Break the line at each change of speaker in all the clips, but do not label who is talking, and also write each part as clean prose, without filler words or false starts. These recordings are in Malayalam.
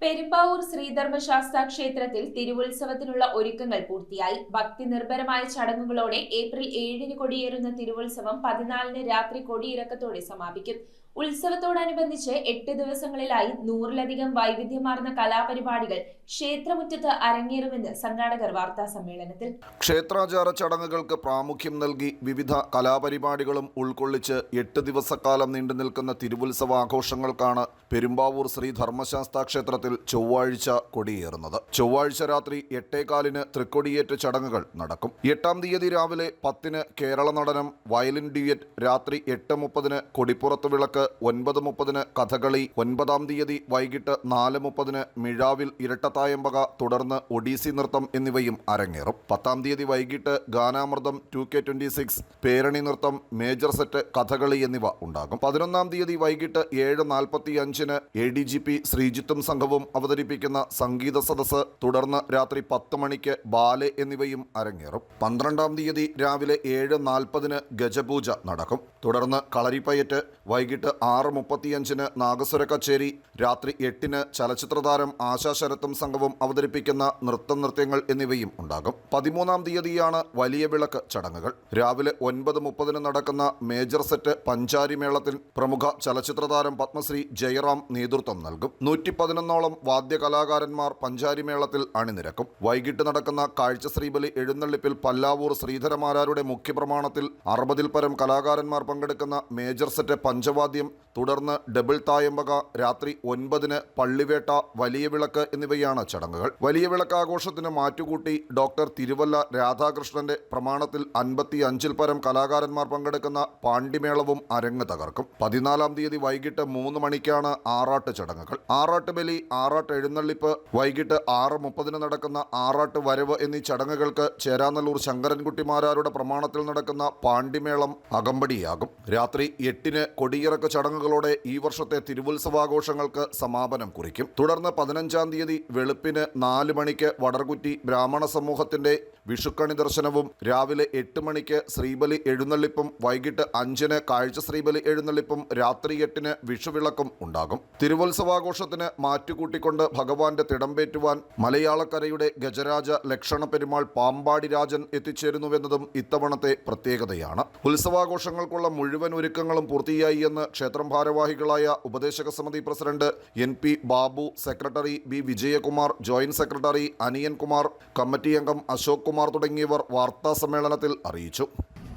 പെരുമ്പാവൂർ ശ്രീധർമ്മശാസ്താ ക്ഷേത്രത്തിൽ തിരുവുത്സവത്തിനുള്ള ഒരുക്കങ്ങൾ പൂർത്തിയായി. ഭക്തി നിർഭരമായ ചടങ്ങുകളോടെ ഏപ്രിൽ 7-ന് കൊടിയേറുന്ന തിരുവുത്സവം 14-ന് രാത്രി കൊടിയിറക്കത്തോടെ സമാപിക്കും. ഉത്സവത്തോടനുബന്ധിച്ച് 8 ദിവസങ്ങളിലായി 100-ലധികം വൈവിധ്യമാർന്ന കലാപരിപാടികൾ ക്ഷേത്രമുറ്റത്ത് അരങ്ങേറുമെന്ന് സംഘാടകർ വാർത്താസമ്മേളനത്തിൽ.
ക്ഷേത്രാചാര ചടങ്ങുകൾക്ക് പ്രാമുഖ്യം നൽകി വിവിധ കലാപരിപാടികളും ഉൾക്കൊള്ളിച്ച് 8 ദിവസക്കാലം നീണ്ടുനിൽക്കുന്ന തിരുവുത്സവ ആഘോഷങ്ങൾക്കാണ് പെരുമ്പാവൂർ ശ്രീ ധർമ്മശാസ്താ ക്ഷേത്രത്തിൽ ചൊവ്വാഴ്ച കൊടിയേറുന്നത്. ചൊവ്വാഴ്ച രാത്രി 8:15-ന് തൃക്കൊടിയേറ്റ് ചടങ്ങുകൾ നടക്കും. 8-ാം തീയതി രാവിലെ 10-ന് കേരള നടനം, വയലിൻ ഡ്യുയറ്റ്, രാത്രി 8:30-ന് കൊടിപ്പുറത്ത് വിളക്ക്, 9:30-ന് കഥകളി, 9-ാം തീയതി വൈകിട്ട് 4:30-ന് മിഴാവിൽ ഇരട്ടത്തായമ്പക, തുടർന്ന് ഒഡീസി നൃത്തം എന്നിവയും അരങ്ങേറും. 10-ാം തീയതി വൈകിട്ട് ഗാനാമൃതം, 2K26, പേരണി നൃത്തം, മേജർ സെറ്റ്, കഥകളി എന്നിവ ഉണ്ടാകും. 11-ാം തീയതി വൈകിട്ട് 7:45-ന് ADGP ശ്രീജിത്തും സംഘവും അവതരിപ്പിക്കുന്ന സംഗീത സദസ്സ്, തുടർന്ന് രാത്രി 10 മണിക്ക് ബാലെ എന്നിവയും അരങ്ങേറും. 12-ാം തീയതി രാവിലെ 7:40-ന് ഗജപൂജ നടക്കും. തുടർന്ന് കളരിപ്പയറ്റ്, വൈകിട്ട് 6:35-ന് നാഗസ്വര കച്ചേരി, രാത്രി 8-ന് ചലച്ചിത്രതാരം ആശാ ശരത്തും സംഘവും അവതരിപ്പിക്കുന്ന നൃത്തങ്ങൾ എന്നിവയും ഉണ്ടാകും. 13-ാം തീയതിയാണ് വലിയ വിളക്ക് ചടങ്ങുകൾ. രാവിലെ 9:30-ന് നടക്കുന്ന മേജർ സെറ്റ് പഞ്ചാരി മേളത്തിൽ പ്രമുഖ ചലച്ചിത്രതാരം പത്മശ്രീ ജയറാം നേതൃത്വം നൽകും. 111ഓളം വാദ്യകലാകാരന്മാർ പഞ്ചാരി മേളത്തിൽ അണിനിരക്കും. വൈകിട്ട് നടക്കുന്ന കാഴ്ചശ്രീബലി എഴുന്നള്ളിപ്പിൽ പല്ലാവൂർ ശ്രീധരമാരാരുടെ മുഖ്യപ്രമാണത്തിൽ 60-ൽ പരം കലാകാരന്മാർ പങ്കെടുക്കുന്ന മേജർ സെറ്റ് പഞ്ചവാദ്യം, തുടർന്ന് ഡബിൾ തായമ്പക, രാത്രി 9-ന് പള്ളിവേട്ട, വലിയ വിളക്ക് എന്നിവയാണ് ചടങ്ങുകൾ. വലിയ വിളക്ക് ആഘോഷത്തിന് മാറ്റുകൂട്ടി ഡോക്ടർ തിരുവല്ല രാധാകൃഷ്ണന്റെ പ്രമാണത്തിൽ 55-ൽ പരം കലാകാരന്മാർ പങ്കെടുക്കുന്ന പാണ്ടിമേളവും അരങ്ങ് തകർക്കും. 14-ാം തീയതി വൈകിട്ട് 3 മണിക്കാണ് ആറാട്ട് ചടങ്ങുകൾ. ആറാട്ട് ബലി, ആറാട്ട് എഴുന്നള്ളിപ്പ്, വൈകിട്ട് 6:30-ന് നടക്കുന്ന ആറാട്ട് വരവ് എന്നീ ചടങ്ങുകൾക്ക് ചേരാനല്ലൂർ ശങ്കരൻകുട്ടിമാരാരുടെ പ്രമാണത്തിൽ നടക്കുന്ന പാണ്ടിമേളം അകമ്പടിയാകും. രാത്രി 8-ന് കൊടിയിറക്ക ചടങ്ങുകളോടെ ഈ വർഷത്തെ തിരുവുത്സവാഘോഷങ്ങൾക്ക് സമാപനം കുറിക്കും. തുടർന്ന് 15-ാം തീയതി വെളുപ്പിന് 4 മണിക്ക് വടർകുറ്റി ബ്രാഹ്മണ സമൂഹത്തിന്റെ വിഷുക്കണി ദർശനവും, രാവിലെ 8 മണിക്ക് ശ്രീബലി എഴുന്നള്ളിപ്പും, വൈകിട്ട് 5-ന് കാഴ്ച ശ്രീബലി എഴുന്നള്ളിപ്പും, രാത്രി 8-ന് വിഷുവിളക്കും ഉണ്ടാകും. തിരുവുത്സവാഘോഷത്തിന് മാറ്റുകൂട്ടിക്കൊണ്ട് ഭഗവാന്റെ തിടമ്പേറ്റുവാൻ മലയാളക്കരയുടെ ഗജരാജ ലക്ഷണ പെരുമാൾ പാമ്പാടി രാജൻ എത്തിച്ചേരുന്നുവെന്നതും ഇത്തവണത്തെ പ്രത്യേകതയാണ്. ഉത്സവാഘോഷങ്ങൾക്കുള്ള മുഴുവൻ ഒരുക്കങ്ങളും പൂർത്തിയായി എന്ന് ക്ഷേത്രം ഭാരവാഹികളായ ഉപദേശക സമിതി president NP Babu, secretary B Vijayakumar, joint secretary അനിയൻ കുമാർ, കമ്മിറ്റി അംഗം അശോക് കുമാർ തുടങ്ങിയവർ വാർത്താ സമ്മേളനത്തിൽ അറിയിച്ചു.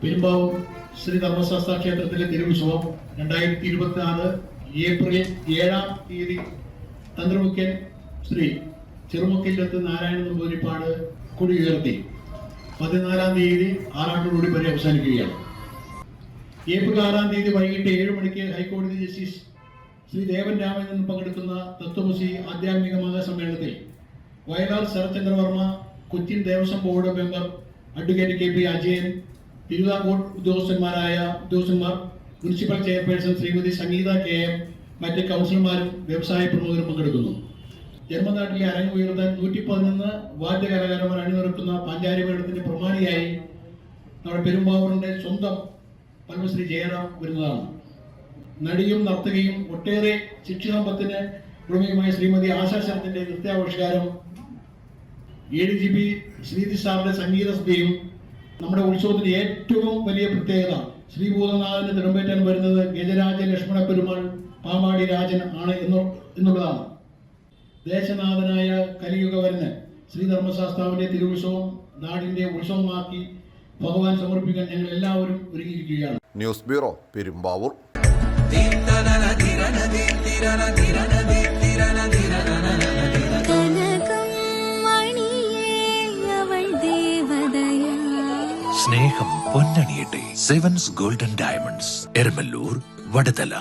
പെരുമ്പാവൂർ ശ്രീ ധർമ്മശാസ്താ ക്ഷേത്രത്തിലെ തിരുവുത്സവം 2026 ഏപ്രിൽ 7-ാം തീയതി തന്ത്രമുഖ്യൻ ശ്രീ ചെറുമുക്കിലത്ത് നാരായണൻ നമ്പൂതിരിപ്പാട് കൊടി ഉയർത്തി 14-ാം തീയതി ആറാട്ടോടുകൂടി അവസാനിക്കുകയാണ്. ഏപ്രിൽ 6-ാം തീയതി വൈകിട്ട് 7 മണിക്ക് ഹൈക്കോടതി ജസ്റ്റിസ് ശ്രീ ദേവൻ രാമചന്ദ്രൻ പങ്കെടുക്കുന്ന തത്വമസി ആധ്യാത്മിക മഹാസമ്മേളനത്തിൽ Vayalar Sarathchandravarma, Cochin Devaswom board member advocate KP Ajayan, Thiruvithamkoor ഉദ്യോഗസ്ഥന്മാർ, municipal chairperson Shrimati Sangeetha KM, മറ്റ് കൗൺസിലർമാരും വ്യവസായ പ്രമുഖരും പങ്കെടുക്കുന്നു. ജന്മനാട്ടിലെ അരങ്ങുയർത്താൻ 111 വാദ്യകലാകാരന്മാർ അണിനിരക്കുന്ന പാഞ്ചാരി മേളത്തിന്റെ പ്രമാണിയായി നമ്മുടെ പെരുമ്പാവൂരിന്റെ സ്വന്തം പത്മശ്രീ ജയറാം വരുന്നതാണ്. നടിയും നർത്തകിയും ഒട്ടേറെ ശിക്ഷണത്തിന് ഉടമയുമായ ശ്രീമതി ആശാ ശരത്തിന്റെ നൃത്യാവിഷ്കാരം, ADGP ശ്രീജിത്ത് സാറിന്റെ സംഗീത സ്തുതിയും, നമ്മുടെ ഉത്സവത്തിന്റെ ഏറ്റവും വലിയ പ്രത്യേകത ശ്രീഭൂതനാഥന് തിടമ്പേറ്റാൻ വരുന്നത് ഗജരാജ ലക്ഷ്മണ പെരുമാൾ പാമ്പാടി രാജൻ ആണ് എന്നുള്ളതാണ്. ദേശനാഥനായ കലിയുഗവരന് ശ്രീധർമ്മശാസ്താവിന്റെ തിരുവുത്സവം നാടിന്റെ ഉത്സവമാക്കി ഭഗവാൻ സമർപ്പിക്കാൻ ഞങ്ങൾ എല്ലാവരും ഒരുങ്ങിയിരിക്കുകയാണ്.
News bureau, Perumbavoor.
സ്നേഹം പൊന്നണിയട്ടെ. 7's golden diamonds, Eramalloor, Vadathala.